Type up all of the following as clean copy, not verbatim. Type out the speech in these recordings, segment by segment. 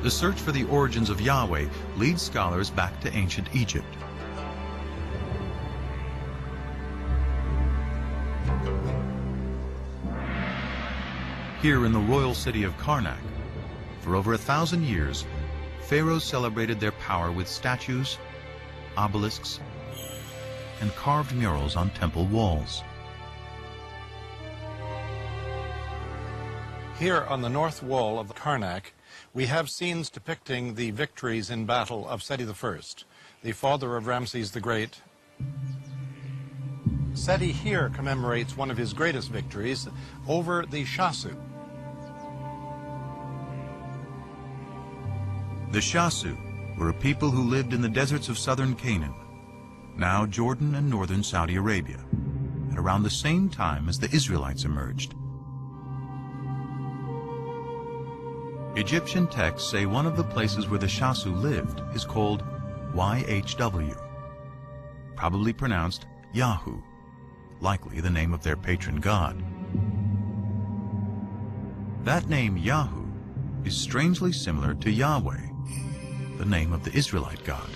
The search for the origins of Yahweh leads scholars back to ancient Egypt. Here in the royal city of Karnak, for over 1,000 years, pharaohs celebrated their power with statues, obelisks, and carved murals on temple walls. Here on the north wall of Karnak, we have scenes depicting the victories in battle of Seti I, the father of Ramses the Great. Seti here commemorates one of his greatest victories over the Shasu. The Shasu were a people who lived in the deserts of southern Canaan, now Jordan and northern Saudi Arabia, at around the same time as the Israelites emerged. Egyptian texts say one of the places where the Shasu lived is called YHWH, probably pronounced Yahu, likely the name of their patron god. That name Yahu is strangely similar to Yahweh, the name of the Israelite god.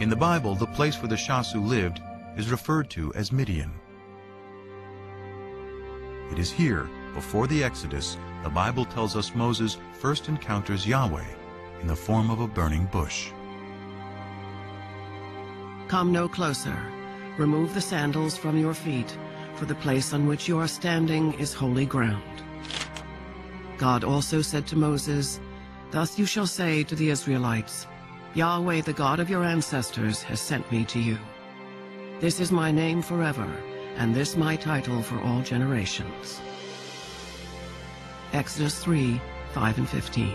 In the Bible, the place where the Shasu lived is referred to as Midian. It is here, before the Exodus, the Bible tells us Moses first encounters Yahweh in the form of a burning bush. Come no closer. Remove the sandals from your feet, for the place on which you are standing is holy ground. God also said to Moses, Thus you shall say to the Israelites, Yahweh, the God of your ancestors, has sent me to you. This is my name forever, and this my title for all generations. Exodus 3, 5 and 15.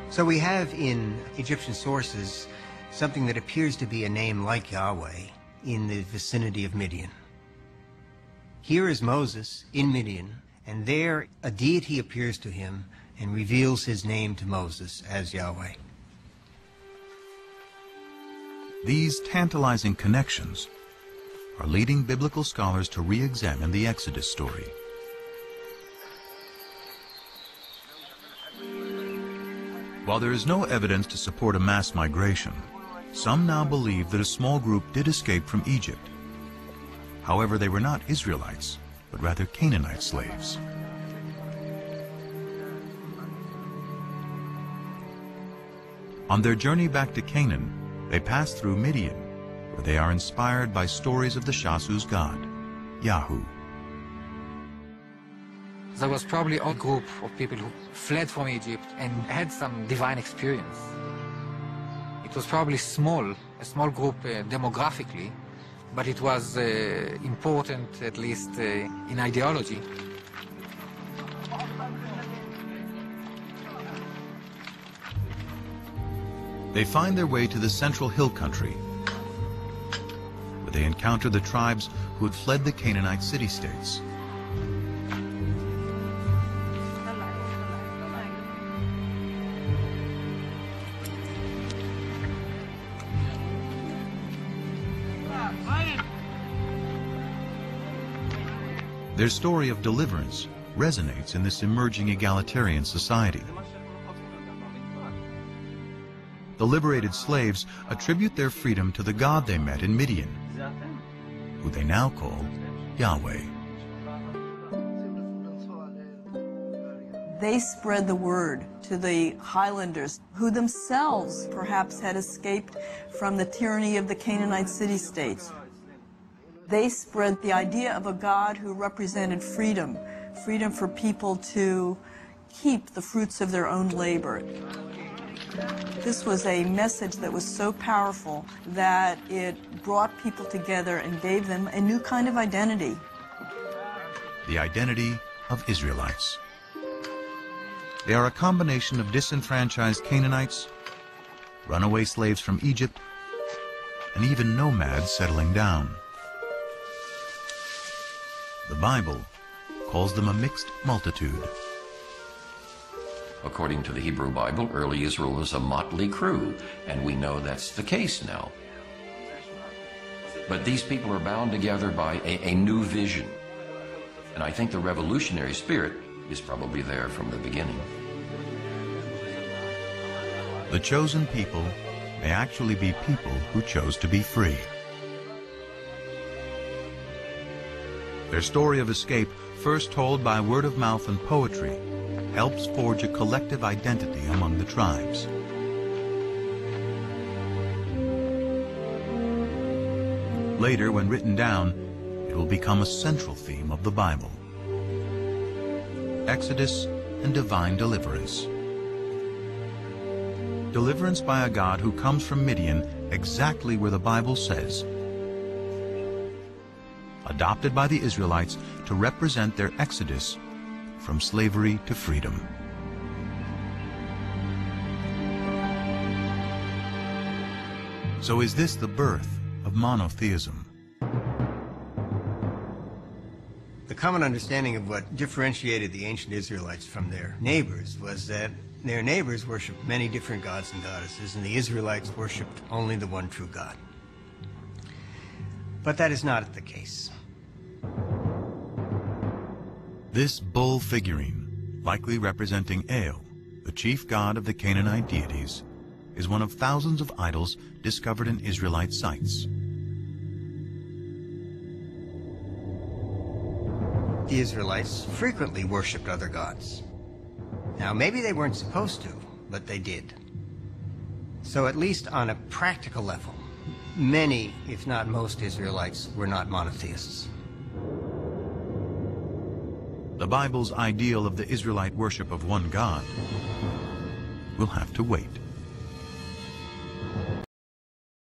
So we have in Egyptian sources something that appears to be a name like Yahweh in the vicinity of Midian. Here is Moses in Midian, and there a deity appears to him and reveals his name to Moses as Yahweh. These tantalizing connections are leading biblical scholars to re-examine the Exodus story. While there is no evidence to support a mass migration, some now believe that a small group did escape from Egypt. However, they were not Israelites, but rather Canaanite slaves. On their journey back to Canaan, they pass through Midian, where they are inspired by stories of the Shasu's god, Yahu. There was probably a group of people who fled from Egypt and had some divine experience. It was probably a small group demographically, but it was important, at least in ideology. They find their way to the central hill country, where they encounter the tribes who had fled the Canaanite city-states. Their story of deliverance resonates in this emerging egalitarian society. The liberated slaves attribute their freedom to the God they met in Midian, who they now call Yahweh. They spread the word to the highlanders, who themselves perhaps had escaped from the tyranny of the Canaanite city-states. They spread the idea of a God who represented freedom, freedom for people to keep the fruits of their own labor. This was a message that was so powerful that it brought people together and gave them a new kind of identity. The identity of Israelites. They are a combination of disenfranchised Canaanites, runaway slaves from Egypt, and even nomads settling down. The Bible calls them a mixed multitude. According to the Hebrew Bible, early Israel was a motley crew, and we know that's the case now. But these people are bound together by a new vision. And I think the revolutionary spirit is probably there from the beginning. The chosen people may actually be people who chose to be free. Their story of escape, first told by word of mouth and poetry, helps forge a collective identity among the tribes. Later, when written down, it will become a central theme of the Bible. Exodus and divine deliverance. Deliverance by a God who comes from Midian exactly where the Bible says. Adopted by the Israelites to represent their exodus from slavery to freedom. So is this the birth of monotheism? The common understanding of what differentiated the ancient Israelites from their neighbors was that their neighbors worshipped many different gods and goddesses, and the Israelites worshipped only the one true God. But that is not the case. This bull figurine, likely representing El, the chief god of the Canaanite deities, is one of thousands of idols discovered in Israelite sites. The Israelites frequently worshipped other gods. Now, maybe they weren't supposed to, but they did. So at least on a practical level, many, if not most, Israelites were not monotheists. The Bible's ideal of the Israelite worship of one God will have to wait.